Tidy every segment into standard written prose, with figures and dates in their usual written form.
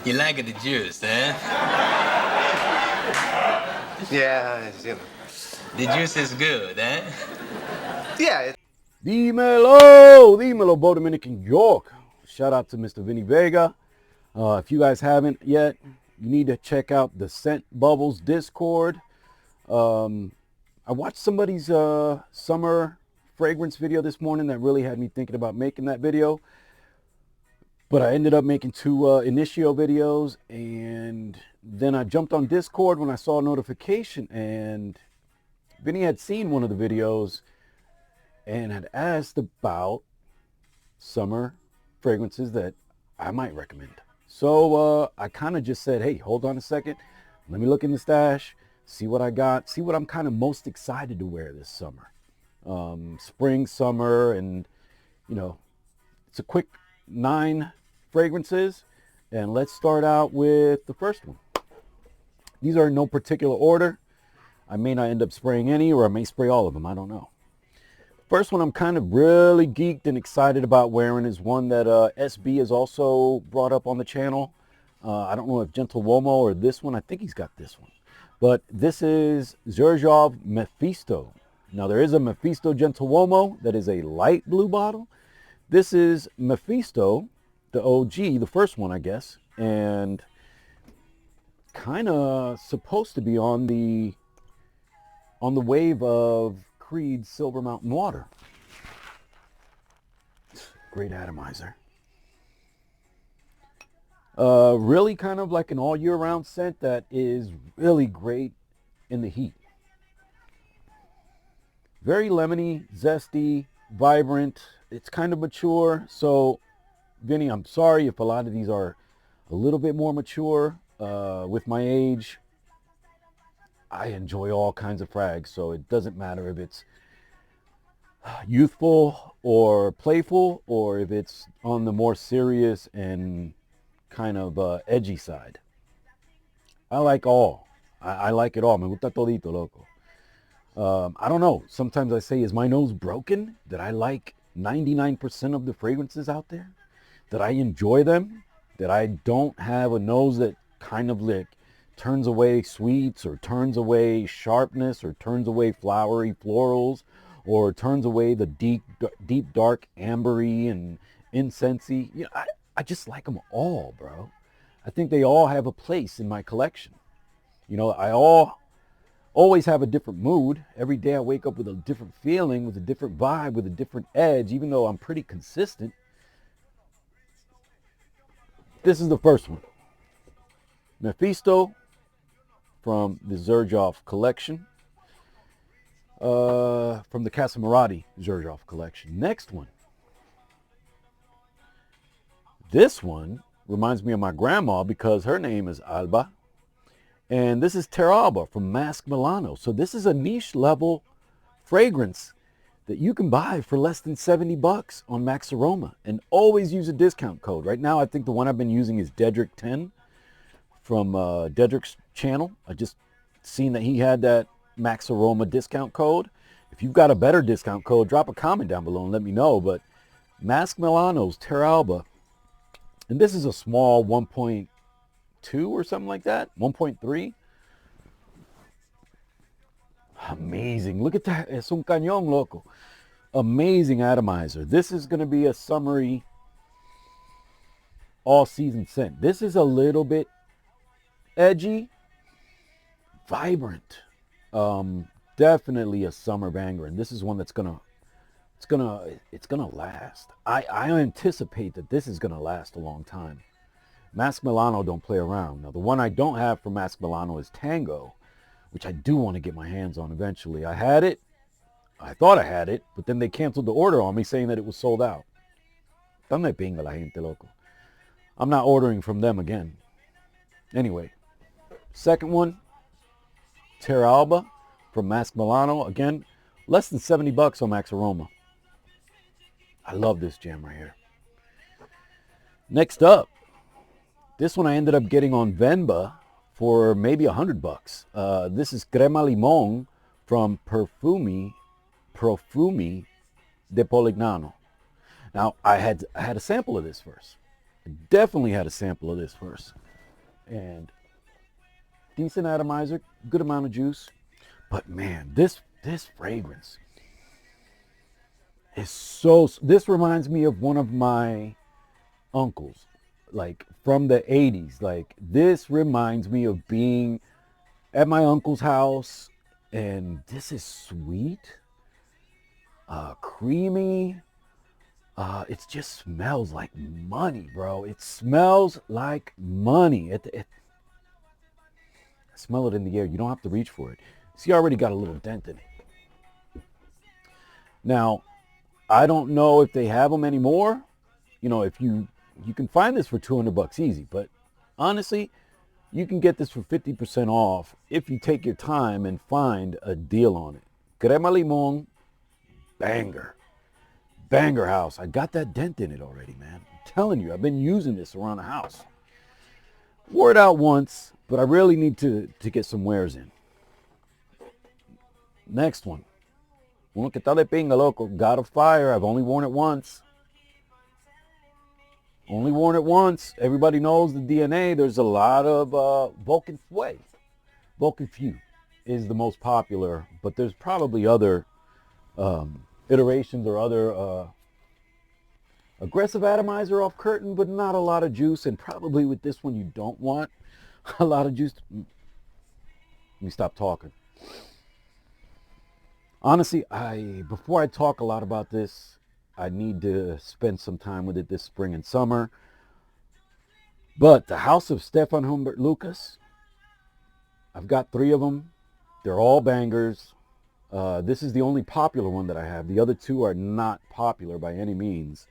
You like the juice, eh? Yeah, you know. The juice is good, eh? Yeah. Dímelo, Dominican York. Shout out to Mr. Vinny Vega. If you guys haven't yet, you need to check out the Scent Bubbles Discord. I watched somebody's summer fragrance video this morning that really had me thinking about making that video. But I ended up making two initio videos, and then I jumped on Discord when I saw a notification, and Vinny had seen one of the videos and had asked about summer fragrances that I might recommend. So I kind of just said, hey, hold on a second. Let me look in the stash, see what I got, see what I'm kind of most excited to wear this summer. Spring, summer, and, you know, it's a quick 9 fragrances. And let's start out with the first one. These are in no particular order. I may not end up spraying any, or I may spray all of them. I don't know. First one I'm kind of really geeked and excited about wearing is one that SB has also brought up on the channel. I don't know if Gentle Uomo or this one. I think he's got this one. But this is Xerjoff Mephisto. Now there is a Mephisto Gentle Uomo that is a light blue bottle. This is Mephisto, the OG, the first one, I guess. And kind of supposed to be on the wave of Creed's Silver Mountain Water. Great atomizer. Really kind of like an all year round scent that is really great in the heat. Very lemony, zesty, vibrant. It's kind of mature. So Vinny, I'm sorry if a lot of these are a little bit more mature. With my age, I enjoy all kinds of frags, so it doesn't matter if it's youthful or playful, or if it's on the more serious and kind of edgy side. I like all. I like it all. Me gusta todito, loco. I don't know. Sometimes I say, is my nose broken? That I like 99% of the fragrances out there? That I enjoy them? That I don't have a nose that kind of like turns away sweets, or turns away sharpness, or turns away flowery florals, or turns away the deep dark ambery and incensey. You know, I just like them all, bro. I think they all have a place in my collection. You know, I always have a different mood. Every day I wake up with a different feeling, with a different vibe, with a different edge, even though I'm pretty consistent. This is the first one. Mephisto from the Xerjoff collection. From the Casamarati Xerjoff collection. Next one. This one reminds me of my grandma because her name is Alba. And this is Terra Alba from Mask Milano. So this is a niche level fragrance that you can buy for less than $70 on Max Aroma. And always use a discount code. Right now I think the one I've been using is Dedrick10 from Dedrick's channel. I just seen that he had that Max Aroma discount code. If you've got a better discount code, drop a comment down below and let me know. But Mask Milano's Terra Alba, and this is a small 1.2 or something like that, 1.3. Amazing. Look at that. Es un cañón, loco. Amazing atomizer. This is going to be a summery all season scent. This is a little bit edgy, vibrant. Definitely a summer banger, and this is one that's gonna last. I anticipate that this is gonna last a long time. Mask Milano don't play around. Now the one I don't have from Mask Milano is Tango, which I do want to get my hands on eventually. I had it, I thought I had it, but then they canceled the order on me saying that it was sold out. Dame pinga la gente, loco. I'm not ordering from them again. Anyway, second one, Terra Alba from Mask Milano. Again, less than $70 on Max Aroma. I love this gem right here. Next up, this one I ended up getting on Venba for maybe $100. This is Crema Limon from Profumi de Polignano. Now, I had a sample of this first. I definitely had a sample of this first. and decent atomizer, good amount of juice. But man, this fragrance is so, this reminds me of one of my uncles, like from the 80s. Like, this reminds me of being at my uncle's house, and this is sweet, creamy. It just smells like money, bro. It smells like money. I smell it in the air. You don't have to reach for it. See, I already got a little dent in it. Now, I don't know if they have them anymore. You know, if you can find this for $200 easy, but honestly, you can get this for 50% off if you take your time and find a deal on it. Crema limon, banger. Banger house. I got that dent in it already, man. I'm telling you, I've been using this around the house. Wore it out once, but I really need to get some wears in. Next one. Uno que tal de pinga, loco. God of Fire. I've only worn it once. Only worn it once. Everybody knows the DNA. There's a lot of Vulcan Fue. Vulcan Few is the most popular, but there's probably other iterations or other aggressive atomizer off curtain, but not a lot of juice. And probably with this one, you don't want a lot of juice. Let me stop talking. Honestly, before I talk a lot about this, I need to spend some time with it this spring and summer. But the house of Stefan Humbert Lucas, I've got 3 of them. They're all bangers. This is the only popular one that I have. The other 2 are not popular by any means.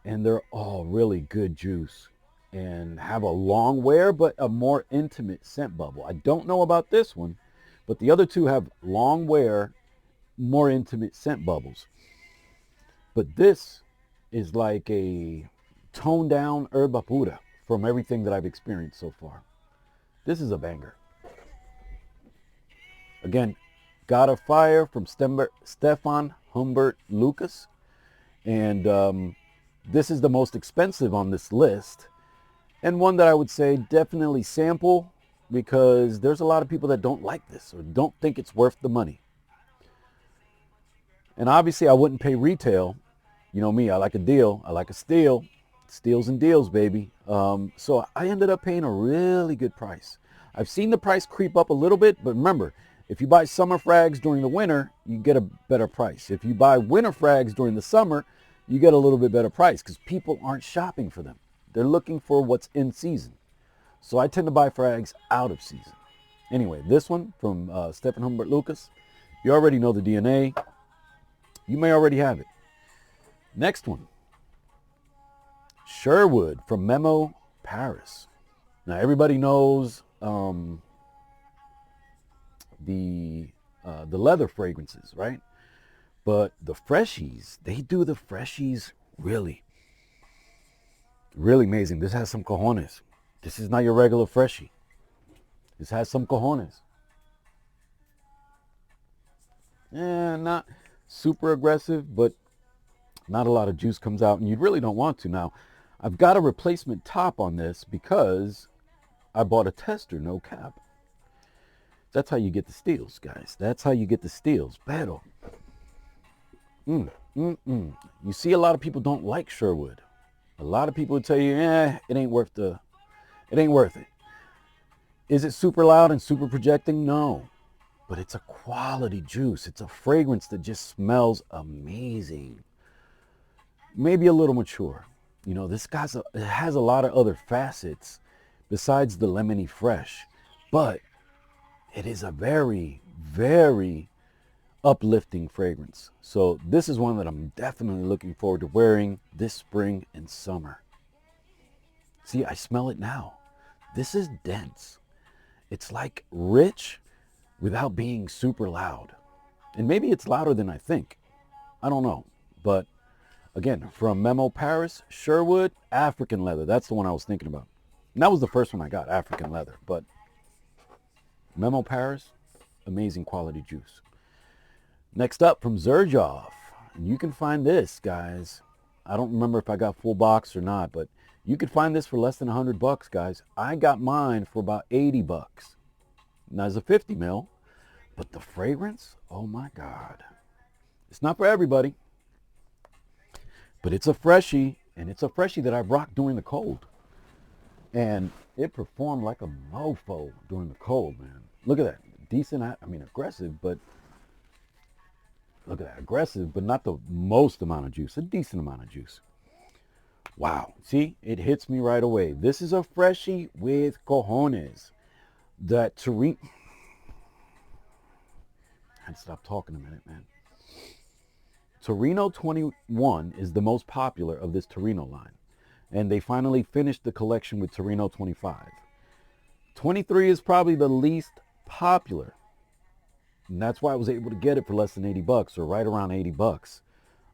And they're all really good juice and have a long wear, but a more intimate scent bubble. I don't know about this one, but the other 2 have long wear, more intimate scent bubbles. But this is like a toned down herba pura from everything that I've experienced so far. This is a banger. Again, God of Fire from Stefan Humbert Lucas. And this is the most expensive on this list. And one that I would say definitely sample, because there's a lot of people that don't like this or don't think it's worth the money. And obviously I wouldn't pay retail. You know me, I like a deal. I like a steal. Steals and deals, baby. So I ended up paying a really good price. I've seen the price creep up a little bit, but remember, if you buy summer frags during the winter, you get a better price. If you buy winter frags during the summer, you get a little bit better price because people aren't shopping for them. They're looking for what's in season. So I tend to buy frags out of season. Anyway, this one from Stefan Humbert Lucas. You already know the DNA. You may already have it. Next one. Sherwood from Memo Paris. Now everybody knows the leather fragrances, right? But the freshies, they do the freshies really amazing. This has some cojones. This is not your regular freshie. This has some cojones. Not super aggressive, but not a lot of juice comes out, and you really don't want to. Now, I've got a replacement top on this because I bought a tester, no cap. That's how you get the steals, guys. That's how you get the steals. Pero. You see, a lot of people don't like Sherwood. A lot of people would tell you, it ain't worth it. Is it super loud and super projecting? No. But it's a quality juice. It's a fragrance that just smells amazing. Maybe a little mature. You know, this it has a lot of other facets besides the lemony fresh. But it is a very, very uplifting fragrance. So this is one that I'm definitely looking forward to wearing this spring and summer. See, I smell it now. This is dense. It's like rich without being super loud. And maybe it's louder than I think. I don't know. But again, from Memo Paris, Sherwood, African leather. That's the one I was thinking about. And that was the first one I got, African leather. But Memo Paris, amazing quality juice. Next up from Xerjoff. And you can find this, guys. I don't remember if I got full box or not, but You could find this for less than $100, guys. I got mine for about $80. Now, it's a 50 mil, but the fragrance, oh my God. It's not for everybody, but it's a freshie, and it's a freshie that I rocked during the cold. And it performed like a mofo during the cold, man. Look at that. Decent, I mean, aggressive, but look at that. Aggressive, but not the most amount of juice. A decent amount of juice. Wow. See, it hits me right away. This is a freshie with cojones. That Torino. I had to stop talking a minute, man. Torino 21 is the most popular of this Torino line. And they finally finished the collection with Torino 25. 23 is probably the least popular. And that's why I was able to get it for less than $80 or right around $80.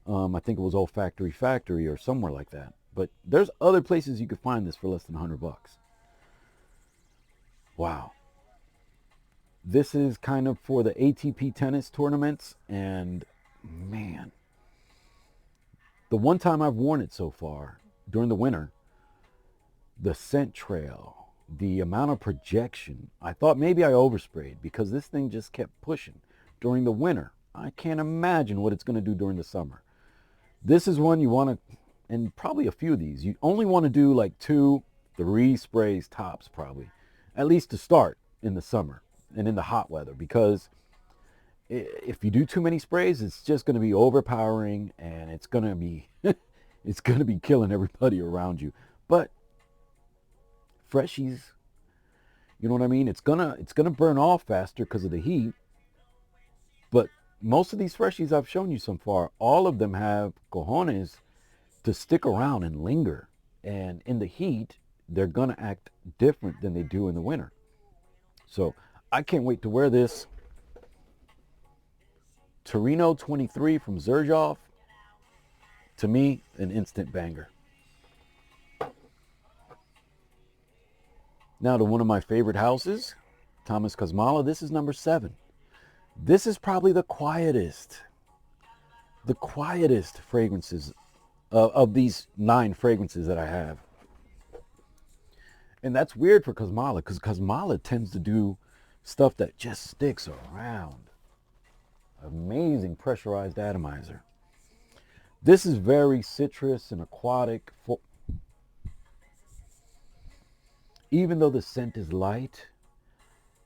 I think it was Old Factory or somewhere like that. But there's other places you could find this for less than $100. Wow. This is kind of for the ATP tennis tournaments. And man, the one time I've worn it so far during the winter, the scent trail, the amount of projection, I thought maybe I oversprayed because this thing just kept pushing during the winter. I can't imagine what it's going to do during the summer. This is one you want to, and probably a few of these, you only want to do like 2-3 sprays tops probably, at least to start in the summer and in the hot weather, because if you do too many sprays, it's just going to be overpowering and it's going to be it's going to be killing everybody around you. But freshies, you know what I mean? It's gonna burn off faster because of the heat. But most of these freshies I've shown you so far, all of them have cojones to stick around and linger. And in the heat, they're gonna act different than they do in the winter. So I can't wait to wear this. Torino 23 from Xerjoff. To me, an instant banger. Now to one of my favorite houses, Thomas Kosmala. This is number 7. This is probably the quietest fragrances of these 9 fragrances that I have. And that's weird for Kosmala, because Kosmala tends to do stuff that just sticks around. Amazing pressurized atomizer. This is very citrus and aquatic. Even though the scent is light,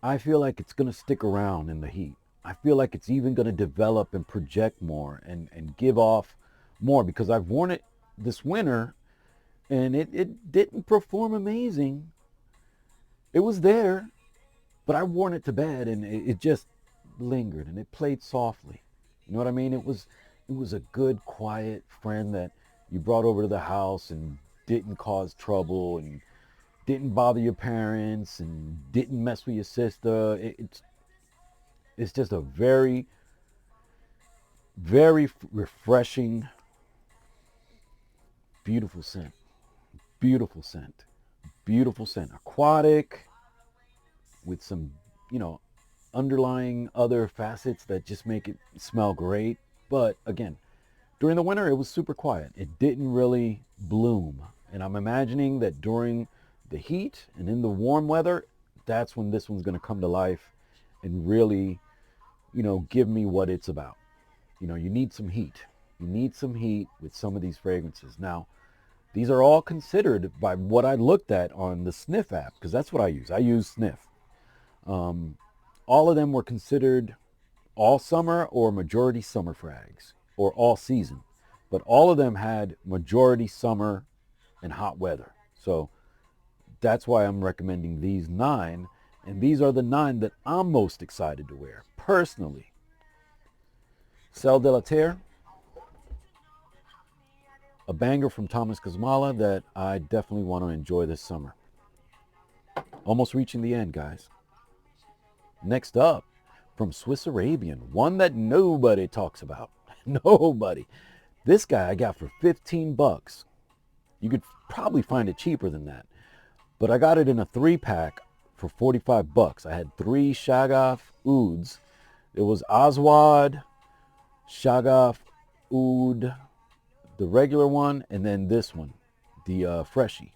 I feel like it's going to stick around in the heat. I feel like it's even going to develop and project more and give off more, because I've worn it this winter and it didn't perform amazing. It was there, but I worn it to bed and it just lingered and it played softly. You know what I mean? It was a good, quiet friend that you brought over to the house and didn't cause trouble and didn't bother your parents and didn't mess with your sister. It's just a very, very refreshing, beautiful scent. Beautiful scent. Beautiful scent. Aquatic with some, underlying other facets that just make it smell great. But again, during the winter, it was super quiet. It didn't really bloom. And I'm imagining that during the heat and in the warm weather, that's when this one's going to come to life and really, give me what it's about. You need some heat. You need some heat with some of these fragrances. Now, these are all considered by what I looked at on the Sniff app, because that's what I use. I use Sniff. All of them were considered all summer or majority summer frags, or all season. But all of them had majority summer and hot weather. So that's why I'm recommending these 9. And these are the 9 that I'm most excited to wear, personally. Celle de la Terre. A banger from Thomas Kosmala that I definitely want to enjoy this summer. Almost reaching the end, guys. Next up, from Swiss Arabian, one that nobody talks about. Nobody. This guy I got for $15. You could probably find it cheaper than that. But I got it in a 3-pack for $45. I had 3 Shagaf Ouds. It was Aswad, Shagaf Oud, the regular one, and then this one, the Freshie.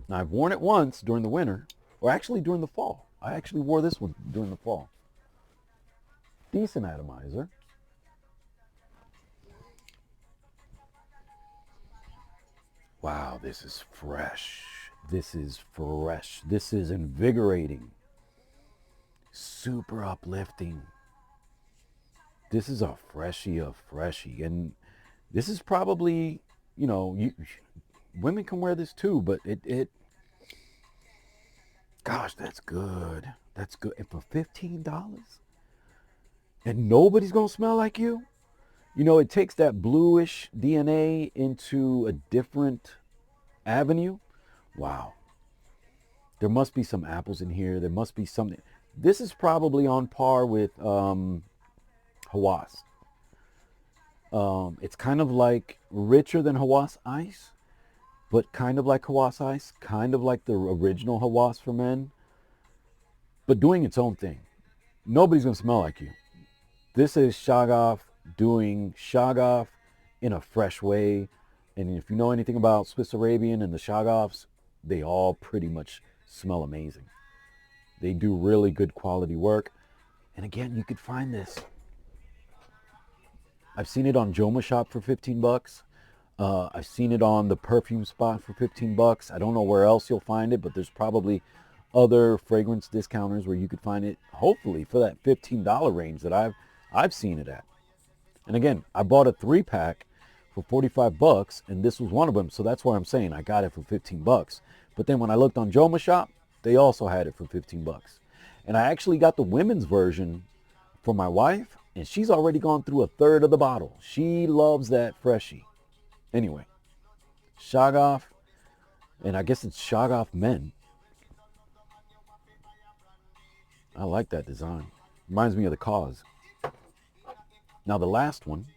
Now, I've worn it once during the winter, or actually during the fall. I actually wore this one during the fall. Decent atomizer. Wow, this is fresh. This is fresh. This is invigorating. Super uplifting. This is a freshie of freshie. And this is probably, you know, women can wear this too, but gosh, that's good. That's good. And for $15? And nobody's going to smell like you? You know, it takes that bluish DNA into a different avenue. Wow. There must be some apples in here. There must be something. This is probably on par with Hawas. It's kind of like richer than Hawas Ice, but kind of like Hawas Ice, kind of like the original Hawas for men, but doing its own thing. Nobody's going to smell like you. This is Shoggoth doing Shoggoth in a fresh way. And if you know anything about Swiss Arabian and the Shoggoths, they all pretty much smell amazing. They do really good quality work. And again, you could find this. I've seen it on Joma Shop for 15 bucks. I've seen it on the perfume spot for 15 bucks. I don't know where else you'll find it, but there's probably other fragrance discounters where you could find it, hopefully for that $15 range that I've seen it at. And again, I bought a 3-pack for 45 bucks, and this was one of them. So that's why I'm saying I got it for 15 bucks. But then when I looked on Joma Shop, they also had it for 15 bucks. And I actually got the women's version for my wife, and she's already gone through a third of the bottle. She loves that freshie. Anyway, Shoggoth, and I guess it's Shoggoth Men. I like that design. Reminds me of the Cause. Now the last one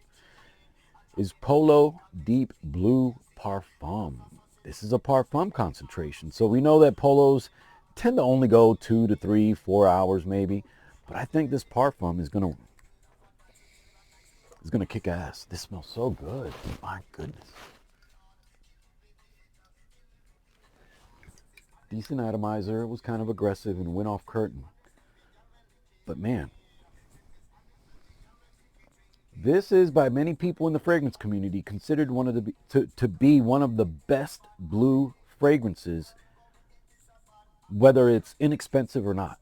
is Polo Deep Blue Parfum. This is a parfum concentration. So we know that polos tend to only go 2 to 3, 4 hours maybe. But I think this parfum is gonna kick ass. This smells so good. My goodness. Decent atomizer. It was kind of aggressive and went off curtain. But man, this is by many people in the fragrance community considered one of to be one of the best blue fragrances, whether it's inexpensive or not.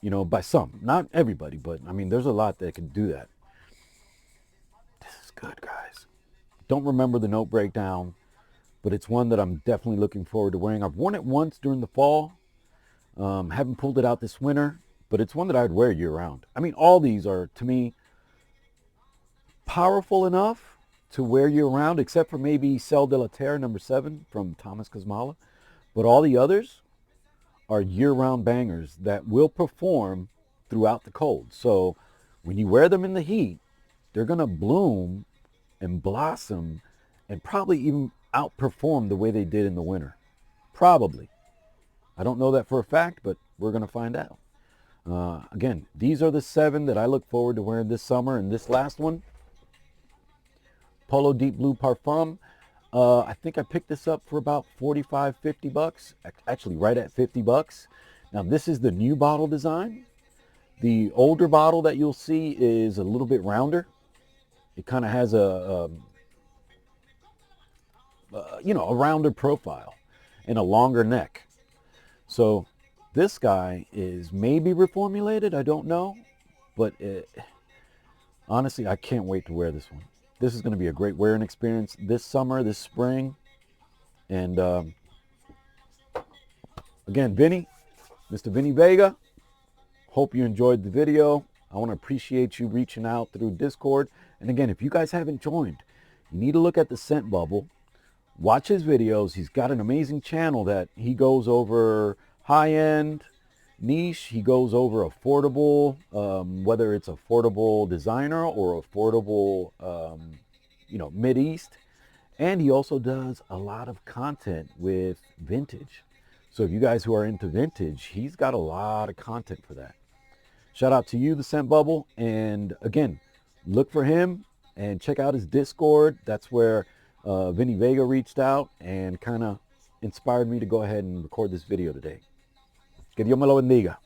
You know, by some, not everybody, but I mean, there's a lot that can do that. This is good, guys. Don't remember the note breakdown, but it's one that I'm definitely looking forward to wearing. I've worn it once during the fall. Haven't pulled it out this winter, but it's one that I'd wear year round. I mean, all these are, to me, powerful enough to wear year round, except for maybe Celle de la Terre number 7 from Thomas Kosmala. But all the others are year-round bangers that will perform throughout the cold. So when you wear them in the heat, they're going to bloom and blossom and probably even outperform the way they did in the winter. Probably. I don't know that for a fact, but we're going to find out. Again, these are the 7 that I look forward to wearing this summer. And this last one, Polo Deep Blue Parfum. I think I picked this up for about 45, 50 bucks. Actually, right at 50 bucks. Now, this is the new bottle design. The older bottle that you'll see is a little bit rounder. It kind of has a rounder profile and a longer neck. So this guy is maybe reformulated. I don't know. But honestly, I can't wait to wear this one. This is going to be a great wearing experience this summer, this spring. And again, Mr. Vinny Vega, hope you enjoyed the video. I want to appreciate you reaching out through Discord. And again, if you guys haven't joined, you need to look at the Scent Bubble. Watch his videos. He's got an amazing channel that he goes over high-end, niche. He goes over affordable, whether it's affordable designer or affordable, Mid-East. And he also does a lot of content with vintage. So if you guys who are into vintage, he's got a lot of content for that. Shout out to you, the Scent Bubble. And again, look for him and check out his Discord. That's where Vinny Vega reached out and kind of inspired me to go ahead and record this video today. Que Dios me lo bendiga.